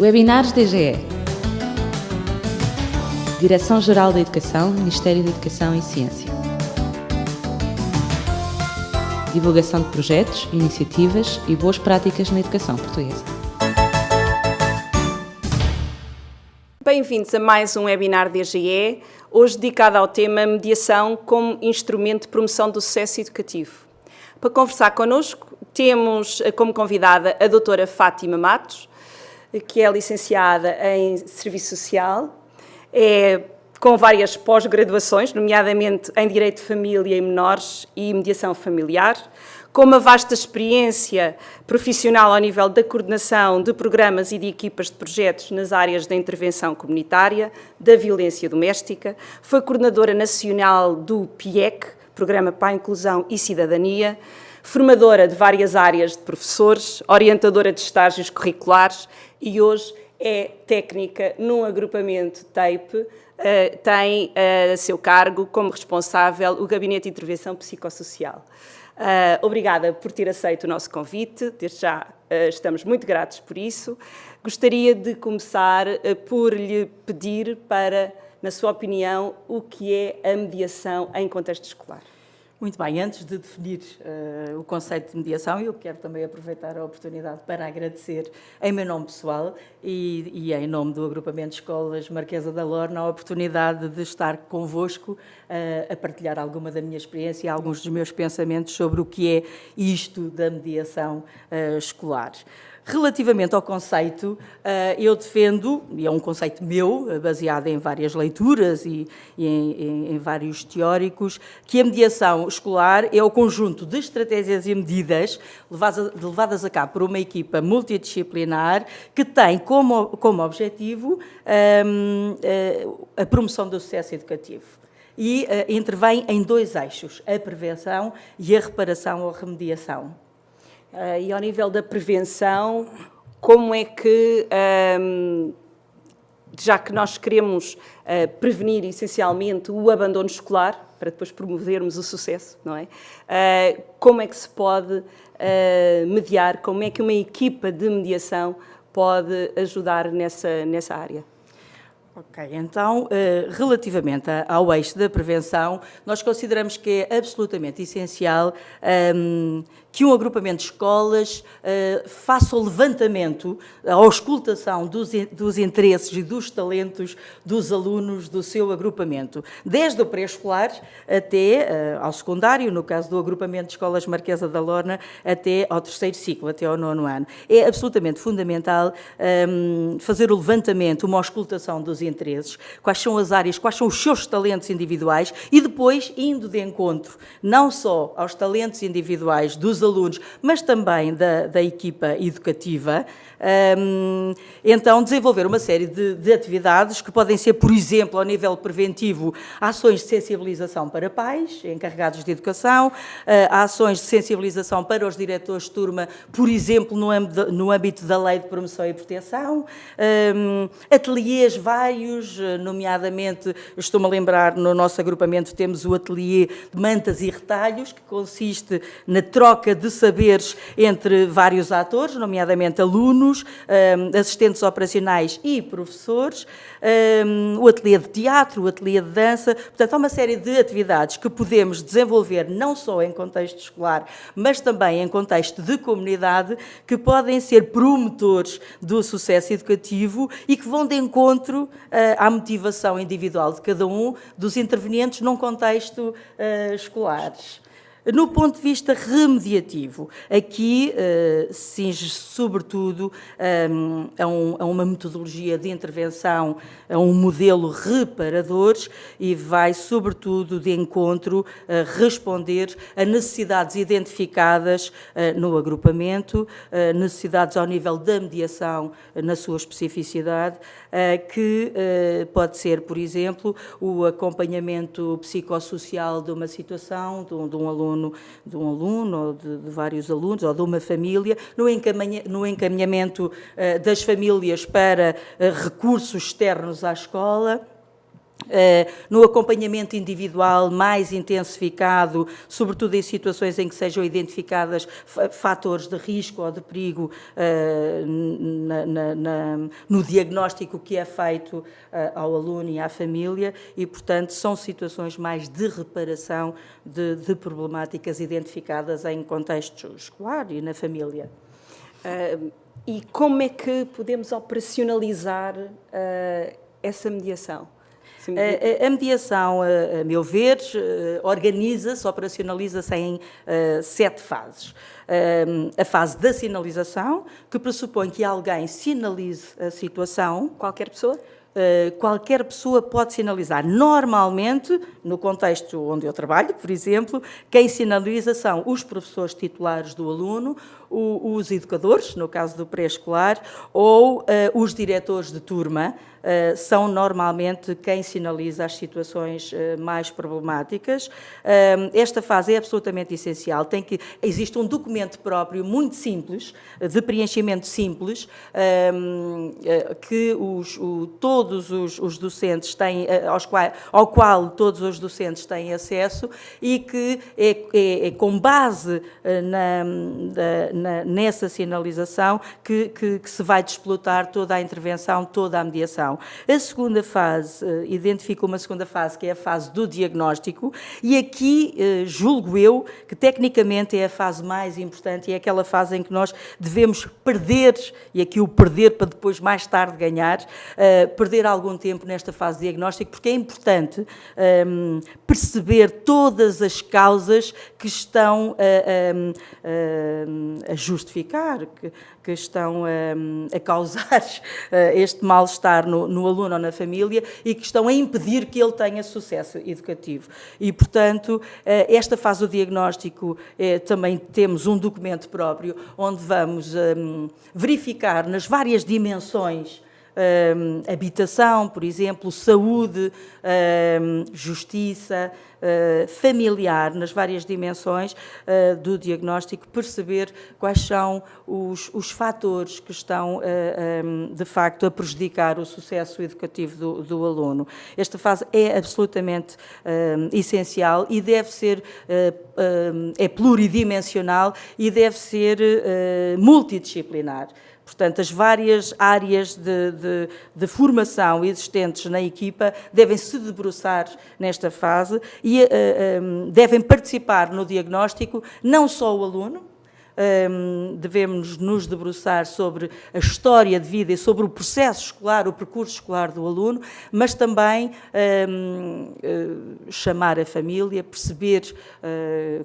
Webinars DGE. Direção-Geral da Educação, Ministério da Educação e Ciência. Divulgação de projetos, iniciativas e boas práticas na educação portuguesa. Bem-vindos a mais um webinar DGE, hoje dedicado ao tema mediação como instrumento de promoção do sucesso educativo. Para conversar connosco, temos como convidada a doutora Fátima Matos, que é licenciada em Serviço Social, com várias pós-graduações, nomeadamente em Direito de Família e Menores e Mediação Familiar, com uma vasta experiência profissional ao nível da coordenação de programas e de equipas de projetos nas áreas da intervenção comunitária, da violência doméstica, foi coordenadora nacional do PIEC, Programa para a Inclusão e Cidadania, formadora de várias áreas de professores, orientadora de estágios curriculares e hoje é técnica num agrupamento TAPE, tem a seu cargo como responsável o Gabinete de Intervenção Psicossocial. Obrigada por ter aceito o nosso convite, desde já estamos muito gratos por isso. Gostaria de começar por lhe pedir para, na sua opinião, o que é a mediação em contexto escolar. Muito bem, antes de definir o conceito de mediação, eu quero também aproveitar a oportunidade para agradecer em meu nome pessoal e em nome do Agrupamento de Escolas Marquesa da Lorna a oportunidade de estar convosco a partilhar alguma da minha experiência e alguns dos meus pensamentos sobre o que é isto da mediação escolar. Relativamente ao conceito, eu defendo, e é um conceito meu, baseado em várias leituras e em vários teóricos, que a mediação escolar é o conjunto de estratégias e medidas levadas a cabo por uma equipa multidisciplinar que tem como objetivo a promoção do sucesso educativo. E intervém em dois eixos, a prevenção e a reparação ou remediação. E ao nível da prevenção, como é que, já que nós queremos prevenir essencialmente o abandono escolar, para depois promovermos o sucesso, não é? Como é que se pode mediar, como é que uma equipa de mediação pode ajudar nessa área? Ok, então, relativamente ao eixo da prevenção, nós consideramos que é absolutamente essencial que um agrupamento de escolas faça o levantamento, a auscultação dos interesses e dos talentos dos alunos do seu agrupamento, desde o pré-escolar até ao secundário, no caso do agrupamento de escolas Marquesa da Lorna, até ao terceiro ciclo, até ao 9º ano. É absolutamente fundamental fazer o levantamento, uma auscultação dos interesses, quais são as áreas, quais são os seus talentos individuais e depois, indo de encontro não só aos talentos individuais dos alunos, mas também da equipa educativa, então desenvolver uma série de atividades que podem ser, por exemplo, ao nível preventivo, ações de sensibilização para pais, encarregados de educação, ações de sensibilização para os diretores de turma, por exemplo, no âmbito da Lei de Promoção e Proteção, ateliês vários, nomeadamente, estou-me a lembrar, no nosso agrupamento temos o ateliê de mantas e retalhos, que consiste na troca de saberes entre vários atores, nomeadamente alunos, assistentes operacionais e professores, o ateliê de teatro, o ateliê de dança. Portanto, há uma série de atividades que podemos desenvolver não só em contexto escolar, mas também em contexto de comunidade, que podem ser promotores do sucesso educativo e que vão de encontro à motivação individual de cada um dos intervenientes num contexto escolar. No ponto de vista remediativo, aqui cinge sobretudo a uma metodologia de intervenção, a um modelo reparador e vai sobretudo de encontro a responder a necessidades identificadas no agrupamento, necessidades ao nível da mediação na sua especificidade, que pode ser, por exemplo, o acompanhamento psicossocial de uma situação, de um aluno ou de vários alunos, ou de uma família, no encaminhamento das famílias para recursos externos à escola, no acompanhamento individual mais intensificado, sobretudo em situações em que sejam identificadas fatores de risco ou de perigo no diagnóstico que é feito ao aluno e à família e, portanto, são situações mais de reparação de problemáticas identificadas em contexto escolar e na família. E como é que podemos operacionalizar essa mediação? A mediação, a meu ver, organiza-se, operacionaliza-se em 7 fases. A fase da sinalização, que pressupõe que alguém sinalize a situação. Qualquer pessoa? Qualquer pessoa pode sinalizar. Normalmente, no contexto onde eu trabalho, por exemplo, quem sinaliza são os professores titulares do aluno, os educadores, no caso do pré-escolar, ou os diretores de turma, são normalmente quem sinaliza as situações mais problemáticas. Esta fase é absolutamente essencial. Existe um documento próprio muito simples, de preenchimento simples, que todos os docentes têm, ao qual todos os docentes têm acesso e que é com base nessa sinalização que se vai desplotar toda a intervenção, toda a mediação. A segunda fase, identifica uma segunda fase, que é a fase do diagnóstico, e aqui julgo eu que tecnicamente é a fase mais importante e é aquela fase em que nós devemos perder, e aqui o perder para depois mais tarde ganhar, perder algum tempo nesta fase de diagnóstico, porque é importante perceber todas as causas que estão a justificar, que estão a causar este mal-estar no aluno ou na família e que estão a impedir que ele tenha sucesso educativo. E, portanto, esta fase do diagnóstico, também temos um documento próprio onde vamos verificar nas várias dimensões, habitação, por exemplo, saúde, justiça, familiar, nas várias dimensões do diagnóstico, perceber quais são os fatores que estão, de facto, a prejudicar o sucesso educativo do aluno. Esta fase é absolutamente essencial e deve ser, é pluridimensional e deve ser multidisciplinar. Portanto, as várias áreas de formação existentes na equipa devem se debruçar nesta fase e devem participar no diagnóstico não só o aluno. Devemos nos debruçar sobre a história de vida e sobre o processo escolar, o percurso escolar do aluno, mas também chamar a família, perceber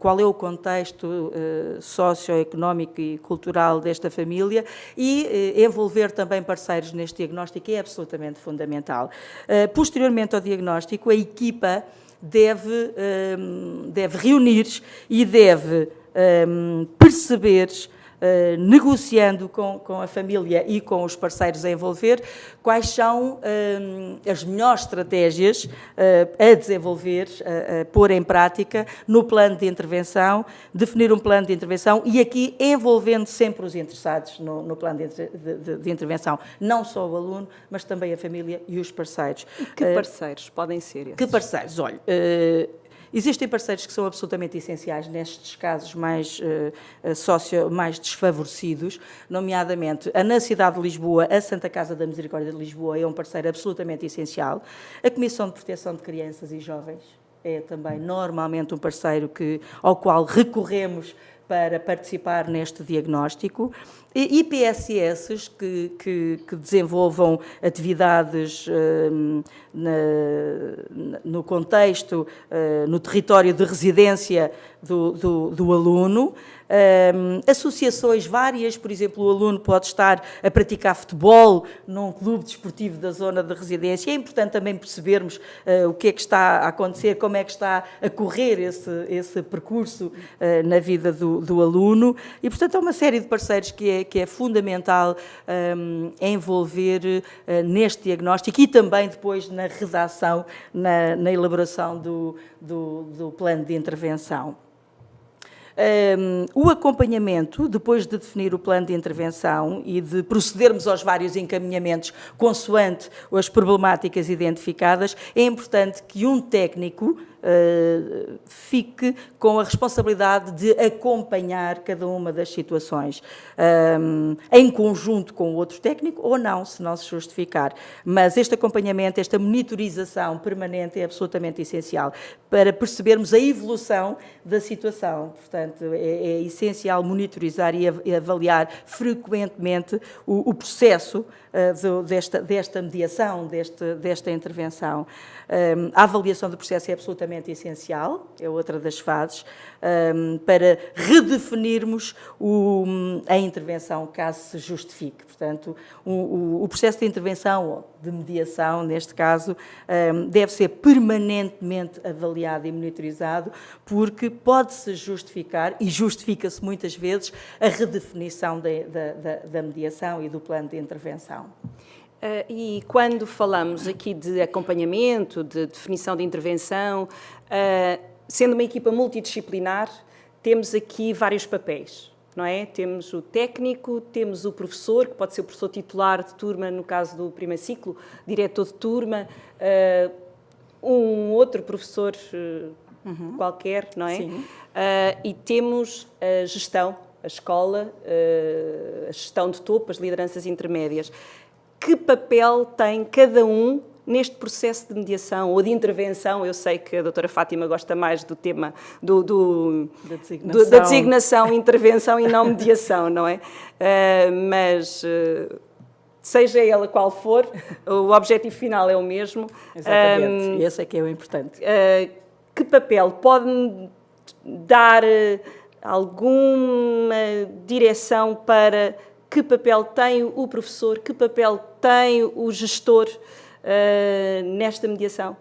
qual é o contexto socioeconómico e cultural desta família e envolver também parceiros neste diagnóstico é absolutamente fundamental. Posteriormente ao diagnóstico, a equipa deve reunir e deve perceber, negociando com a família e com os parceiros a envolver, quais são as melhores estratégias a desenvolver, a pôr em prática no plano de intervenção, definir um plano de intervenção e aqui envolvendo sempre os interessados no plano de intervenção, não só o aluno, mas também a família e os parceiros. E que parceiros podem ser esses? Que parceiros? Olha, existem parceiros que são absolutamente essenciais nestes casos mais desfavorecidos, nomeadamente na cidade de Lisboa, a Santa Casa da Misericórdia de Lisboa é um parceiro absolutamente essencial. A Comissão de Proteção de Crianças e Jovens é também normalmente um parceiro ao qual recorremos para participar neste diagnóstico. E IPSS que desenvolvam atividades no contexto, no território de residência do aluno, associações várias, por exemplo, o aluno pode estar a praticar futebol num clube desportivo da zona de residência. É importante também percebermos o que é que está a acontecer, como é que está a correr esse percurso na vida do aluno. E, portanto, há uma série de parceiros que é fundamental envolver neste diagnóstico e também depois na redação, na elaboração do plano de intervenção. O acompanhamento, depois de definir o plano de intervenção e de procedermos aos vários encaminhamentos consoante as problemáticas identificadas, é importante que um técnico fique com a responsabilidade de acompanhar cada uma das situações, em conjunto com o outro técnico ou não, se não se justificar. Mas este acompanhamento, esta monitorização permanente é absolutamente essencial para percebermos a evolução da situação. Portanto, é essencial monitorizar e avaliar frequentemente o processo desta mediação, desta intervenção. A avaliação do processo é absolutamente essencial, é outra das fases, para redefinirmos a intervenção, caso se justifique. Portanto, o processo de intervenção, ou de mediação, neste caso, deve ser permanentemente avaliado e monitorizado, porque pode-se justificar, e justifica-se muitas vezes, a redefinição da mediação e do plano de intervenção. E quando falamos aqui de acompanhamento, de definição de intervenção, sendo uma equipa multidisciplinar, temos aqui vários papéis, não é? Temos o técnico, temos o professor, que pode ser o professor titular de turma, no caso do primeiro ciclo, diretor de turma, um outro professor qualquer, não é? Sim. E temos a gestão, a escola, a gestão de topo, as lideranças intermédias. Que papel tem cada um neste processo de mediação ou de intervenção? Eu sei que a doutora Fátima gosta mais do tema da designação, intervenção e não mediação, não é? Mas, seja ela qual for, o objetivo final é o mesmo. Exatamente, esse é que é o importante. Que papel pode dar alguma direção para... Que papel tem o professor, que papel tem o gestor nesta mediação?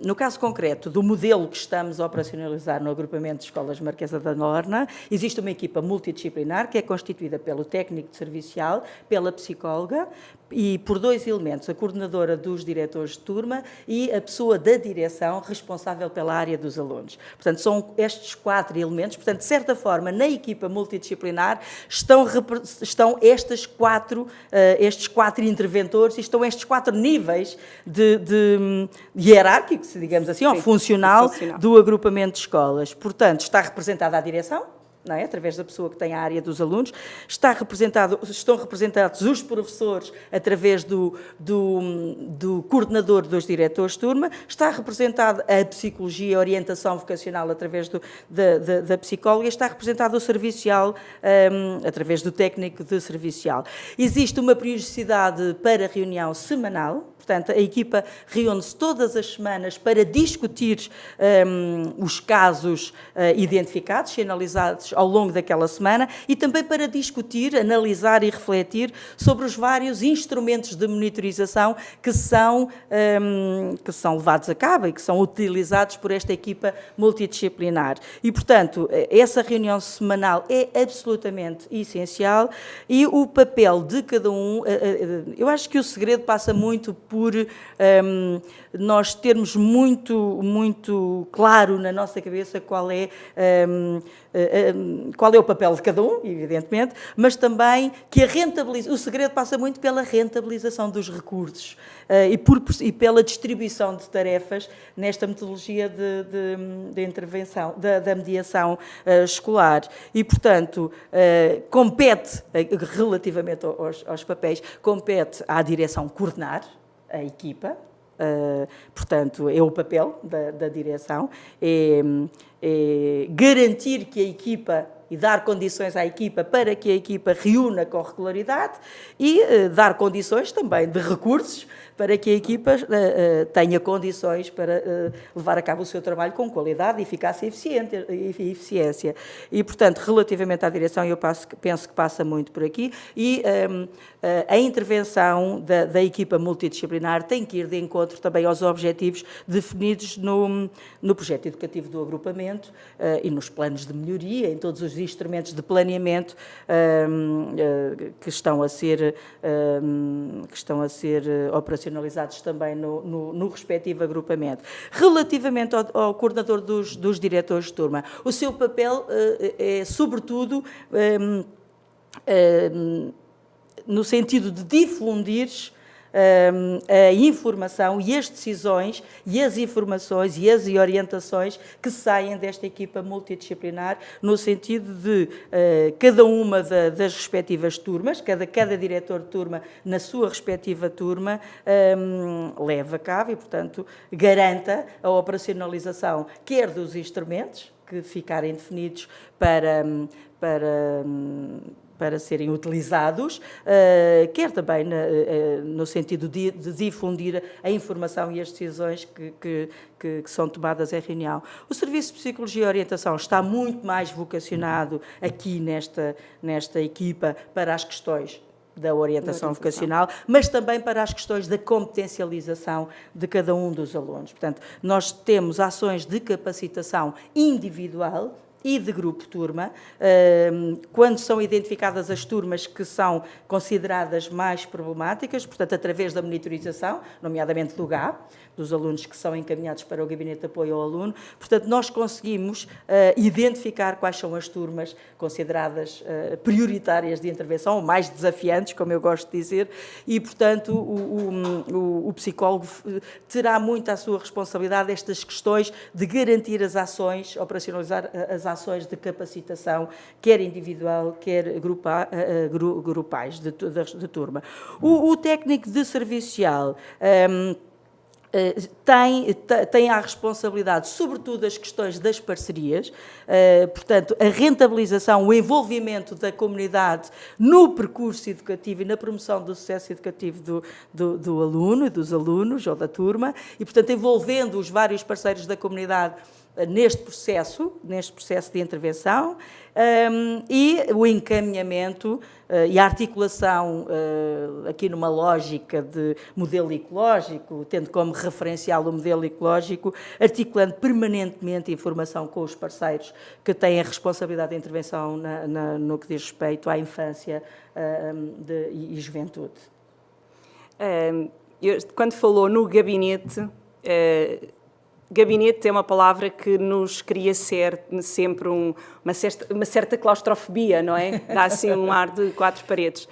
No caso concreto do modelo que estamos a operacionalizar no agrupamento de escolas Marquesa da Norna, existe uma equipa multidisciplinar que é constituída pelo técnico de servicial, pela psicóloga e por dois elementos, a coordenadora dos diretores de turma e a pessoa da direção responsável pela área dos alunos. Portanto, são estes 4 elementos. Portanto, de certa forma, na equipa multidisciplinar estão estes quatro interventores e estão estes 4 níveis de hierárquico, digamos assim, ou funcional do agrupamento de escolas. Portanto, está representada a direção, não é? Através da pessoa que tem a área dos alunos, estão representados os professores através do coordenador dos diretores de turma, está representada a psicologia e a orientação vocacional através da psicóloga, está representado o servicial através do técnico de servicial. Existe uma periodicidade para reunião semanal. Portanto, a equipa reúne-se todas as semanas para discutir os casos identificados e analisados ao longo daquela semana e também para discutir, analisar e refletir sobre os vários instrumentos de monitorização que são levados a cabo e que são utilizados por esta equipa multidisciplinar. E, portanto, essa reunião semanal é absolutamente essencial e o papel de cada um, eu acho que o segredo passa muito por nós termos muito claro na nossa cabeça qual é o papel de cada um, evidentemente, mas também que o segredo passa muito pela rentabilização dos recursos e pela distribuição de tarefas nesta metodologia de intervenção, da mediação escolar. E, portanto, compete, relativamente aos papéis, compete à direção coordenar a equipa, portanto, é o papel da direção, é garantir que a equipa e dar condições à equipa para que a equipa reúna com regularidade e dar condições também de recursos para que a equipa tenha condições para levar a cabo o seu trabalho com qualidade, eficácia e eficiência. E, portanto, relativamente à direção, eu penso que passa muito por aqui e a intervenção da equipa multidisciplinar tem que ir de encontro também aos objetivos definidos no projeto educativo do agrupamento e nos planos de melhoria, em todos os instrumentos de planeamento que estão a ser operacionalizados também no respectivo agrupamento. Relativamente ao coordenador dos diretores de turma, o seu papel é, sobretudo, no sentido de difundir a informação e as decisões e as informações e as orientações que saem desta equipa multidisciplinar, no sentido de cada uma das respectivas turmas, cada diretor de turma na sua respectiva turma leva a cabo e, portanto, garanta a operacionalização quer dos instrumentos que ficarem definidos para serem utilizados, quer também no sentido de difundir a informação e as decisões que são tomadas em reunião. O Serviço de Psicologia e Orientação está muito mais vocacionado aqui nesta equipa para as questões da orientação vocacional, mas também para as questões da competencialização de cada um dos alunos. Portanto, nós temos ações de capacitação individual e de grupo-turma, quando são identificadas as turmas que são consideradas mais problemáticas, portanto, através da monitorização, nomeadamente do GAP, dos alunos que são encaminhados para o Gabinete de Apoio ao Aluno. Portanto, nós conseguimos identificar quais são as turmas consideradas prioritárias de intervenção, ou mais desafiantes, como eu gosto de dizer, e, portanto, o psicólogo terá muito à sua responsabilidade estas questões de garantir as ações, operacionalizar as ações de capacitação, quer individual, quer grupais de turma. O técnico de serviço social tem a responsabilidade, sobretudo, das questões das parcerias, portanto, a rentabilização, o envolvimento da comunidade no percurso educativo e na promoção do sucesso educativo do aluno e dos alunos ou da turma, e, portanto, envolvendo os vários parceiros da comunidade neste processo de intervenção, e o encaminhamento e a articulação, aqui numa lógica de modelo ecológico, tendo como referencial o modelo ecológico, articulando permanentemente a informação com os parceiros que têm a responsabilidade de intervenção no que diz respeito à infância e juventude. Quando falou no gabinete, gabinete é uma palavra que nos cria sempre uma certa claustrofobia, não é? Dá assim um ar de quatro paredes.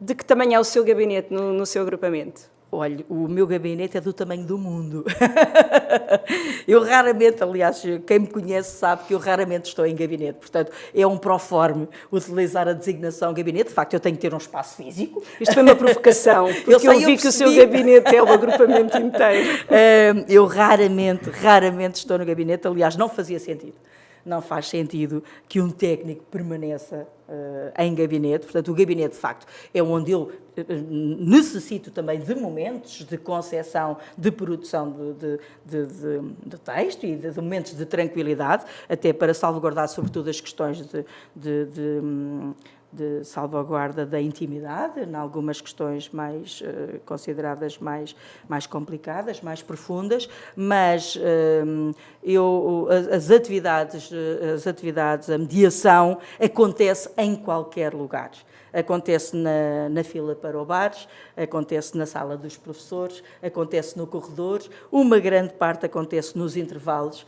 De que tamanho é o seu gabinete no seu agrupamento? Olha, o meu gabinete é do tamanho do mundo. Eu raramente, aliás, quem me conhece sabe que eu raramente estou em gabinete, portanto, é um proforme utilizar a designação gabinete. De facto, eu tenho que ter um espaço físico. Isto foi uma provocação, porque eu vi que o seu gabinete é o agrupamento inteiro. Eu raramente estou no gabinete, aliás, não fazia sentido. Não faz sentido que um técnico permaneça em gabinete. Portanto, o gabinete, de facto, é onde eu necessito também de momentos de concepção, de produção de texto e de momentos de tranquilidade, até para salvaguardar, sobretudo, as questões de salvaguarda da intimidade, em algumas questões mais consideradas mais complicadas, mais profundas, mas as atividades, a mediação acontece em qualquer lugar. Acontece na fila para o bares, acontece na sala dos professores, acontece no corredor, uma grande parte acontece nos intervalos,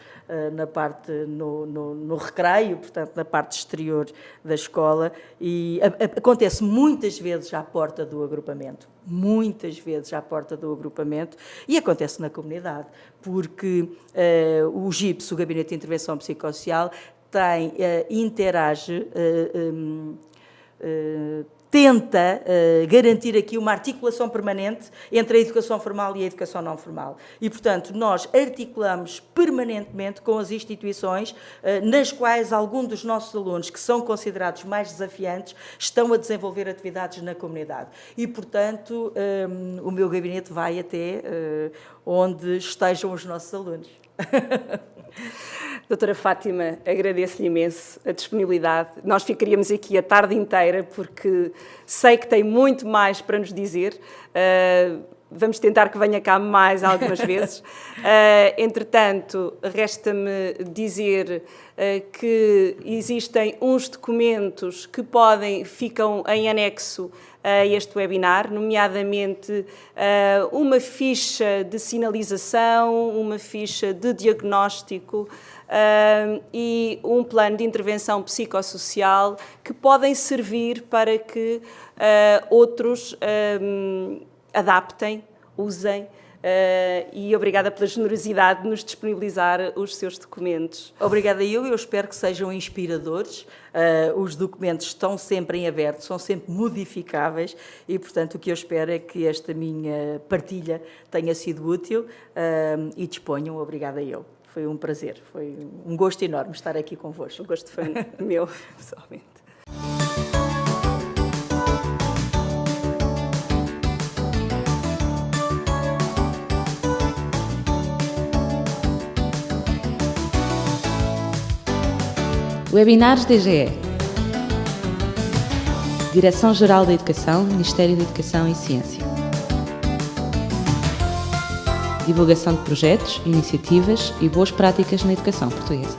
no recreio, portanto, na parte exterior da escola, e acontece muitas vezes à porta do agrupamento. Muitas vezes à porta do agrupamento, e acontece na comunidade, porque o GIPS, o Gabinete de Intervenção Psicossocial, interage, tenta garantir aqui uma articulação permanente entre a educação formal e a educação não formal. E, portanto, nós articulamos permanentemente com as instituições nas quais alguns dos nossos alunos, que são considerados mais desafiantes, estão a desenvolver atividades na comunidade. E, portanto, o meu gabinete vai até onde estejam os nossos alunos. Doutora Fátima, agradeço-lhe imenso a disponibilidade. Nós ficaríamos aqui a tarde inteira, porque sei que tem muito mais para nos dizer. vamos tentar que venha cá mais algumas vezes. Entretanto, resta-me dizer que existem uns documentos que ficam em anexo a este webinar, nomeadamente uma ficha de sinalização, uma ficha de diagnóstico e um plano de intervenção psicossocial que podem servir para que outros adaptem, usem. E obrigada pela generosidade de nos disponibilizar os seus documentos. Obrigada eu espero que sejam inspiradores. Os documentos estão sempre em aberto, são sempre modificáveis e, portanto, o que eu espero é que esta minha partilha tenha sido útil e disponham. Obrigada eu. Foi um prazer, foi um gosto enorme estar aqui convosco. O gosto foi meu, pessoalmente. Webinars DGE. Direção-Geral da Educação, Ministério da Educação e Ciência. Divulgação de projetos, iniciativas e boas práticas na educação portuguesa.